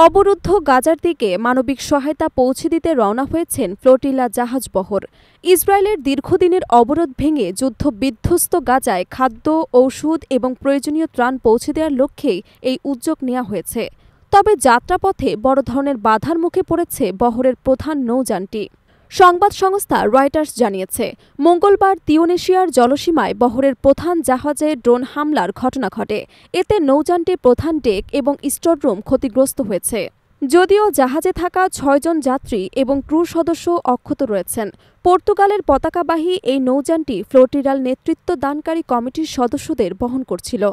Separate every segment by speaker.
Speaker 1: অবরুদ্ধ গাজার দিকে মানবিক সহায়তা পৌঁছে দিতে রওনা হয়েছেন ফ্লোটিলা জাহাজবহর। ইসরায়েলের দীর্ঘদিনের অবরোধ ভেঙে যুদ্ধবিধ্বস্ত গাজায় খাদ্য, ঔষধ এবং প্রয়োজনীয় ত্রাণ পৌঁছে দেওয়ার লক্ষ্যেই এই উদ্যোগ নেওয়া হয়েছে। তবে যাত্রাপথে বড় ধরনের বাধার মুখে পড়েছে বহরের প্রধান নৌযানটি। সংবাদ সংস্থা রয়টার্স জানিয়েছে, মঙ্গলবার তিউনিসিয়ার জলসীমায় বহরের প্রধান জাহাজে ড্রোন হামলার ঘটনা ঘটে। এতে নৌযানটির প্রধান ডেক এবং স্টোররুম ক্ষতিগ্রস্ত হয়েছে। যদিও জাহাজে থাকা ৬ জন যাত্রী এবং ক্রু সদস্য অক্ষত রয়েছেন। পর্তুগালের পতাকাবাহী এই নৌযানটি ফ্লোটিলার নেতৃত্বদানকারী কমিটির সদস্যদের বহন করছিল।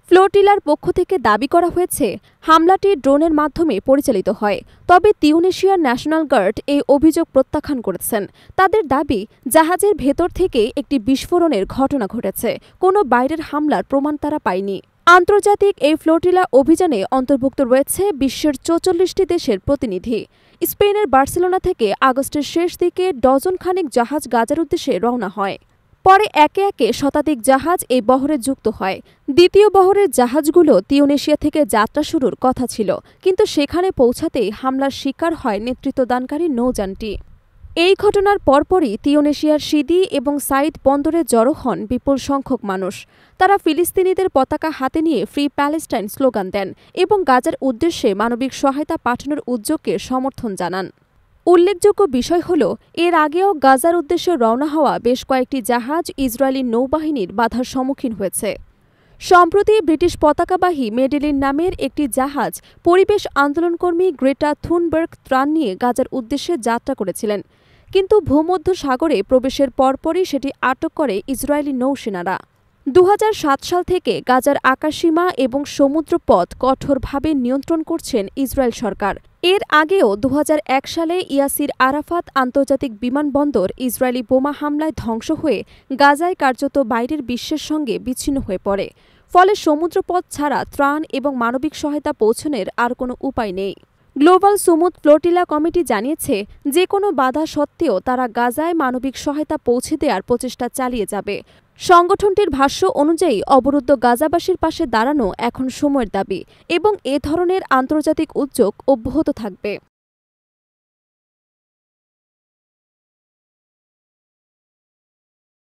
Speaker 1: ফ্লোটিলার পক্ষ থেকে দাবি করা হয়েছে, হামলাটি ড্রোনের মাধ্যমে পরিচালিত হয়। তবে তিউনিসিয়ার ন্যাশনাল গার্ড এই অভিযোগ প্রত্যাখ্যান করেছেন। তাদের দাবি, জাহাজের ভেতর থেকে একটি বিস্ফোরণের ঘটনা ঘটেছে, কোনো বাইরের হামলার প্রমাণ তারা পায়নি। আন্তর্জাতিক এই ফ্লোটিলা অভিযানে অন্তর্ভুক্ত রয়েছে বিশ্বের ৪৪টি দেশের প্রতিনিধি। স্পেনের বার্সেলোনা থেকে আগস্টের শেষ দিকে ডজন খানেক জাহাজ গাজার উদ্দেশ্যে রওনা হয়। পরে একে একে শতাধিক জাহাজ এই বহরে যুক্ত হয়। দ্বিতীয় বহরের জাহাজগুলো তিউনিসিয়া থেকে যাত্রা শুরুর কথা ছিল, কিন্তু সেখানে পৌঁছাতেই হামলার শিকার হয় নেতৃত্বদানকারী নৌযানটি। এই ঘটনার পরপরই তিউনিসিয়ার সিদি এবং সাইদ বন্দরে জড়ো হন বিপুল সংখ্যক মানুষ। তারা ফিলিস্তিনিদের পতাকা হাতে নিয়ে ফ্রি প্যালেস্টাইন স্লোগান দেন এবং গাজার উদ্দেশ্যে মানবিক সহায়তা পাঠানোর উদ্যোগকে সমর্থন জানান। উল্লেখযোগ্য বিষয় হল, এর আগেও গাজার উদ্দেশ্যে রওনা হওয়া বেশ কয়েকটি জাহাজ ইসরায়েলি নৌবাহিনীর বাধার সম্মুখীন হয়েছে। সম্প্রতি ব্রিটিশ পতাকাবাহী মেডেলিন নামের একটি জাহাজ পরিবেশ আন্দোলনকর্মী গ্রেটা থুনবার্গ ত্রাণ নিয়ে গাজার উদ্দেশ্যে যাত্রা করেছিলেন, কিন্তু ভূমধ্য সাগরে প্রবেশের পরপরই সেটি আটক করে ইসরায়েলি নৌসেনারা। ২০০৭ সাল থেকে গাজার আকাশসীমা এবং সমুদ্রপথ কঠোরভাবে নিয়ন্ত্রণ করছেন ইসরায়েল সরকার। এর আগেও ২০০১ সালে ইয়াসির আরাফাত আন্তর্জাতিক বিমানবন্দর ইসরায়েলি বোমা হামলায় ধ্বংস হয়ে গাজায় কার্যত বাইরের বিশ্বের সঙ্গে বিচ্ছিন্ন হয়ে পড়ে। ফলে সমুদ্রপথ ছাড়া ত্রাণ এবং মানবিক সহায়তা পৌঁছানোর আর কোনো উপায় নেই। গ্লোবাল সুমুদ ফ্লোটিলা কমিটি জানিয়েছে, যে কোনো বাধা সত্ত্বেও তারা গাজায় মানবিক সহায়তা পৌঁছে দেওয়ার প্রচেষ্টা চালিয়ে যাবে। সংগঠনটির ভাষ্য অনুযায়ী অবরুদ্ধ গাজাবাসীর পাশে দাঁড়ানো এখন সময়ের দাবি এবং এ ধরনের আন্তর্জাতিক উদ্যোগ অব্যাহত থাকবে।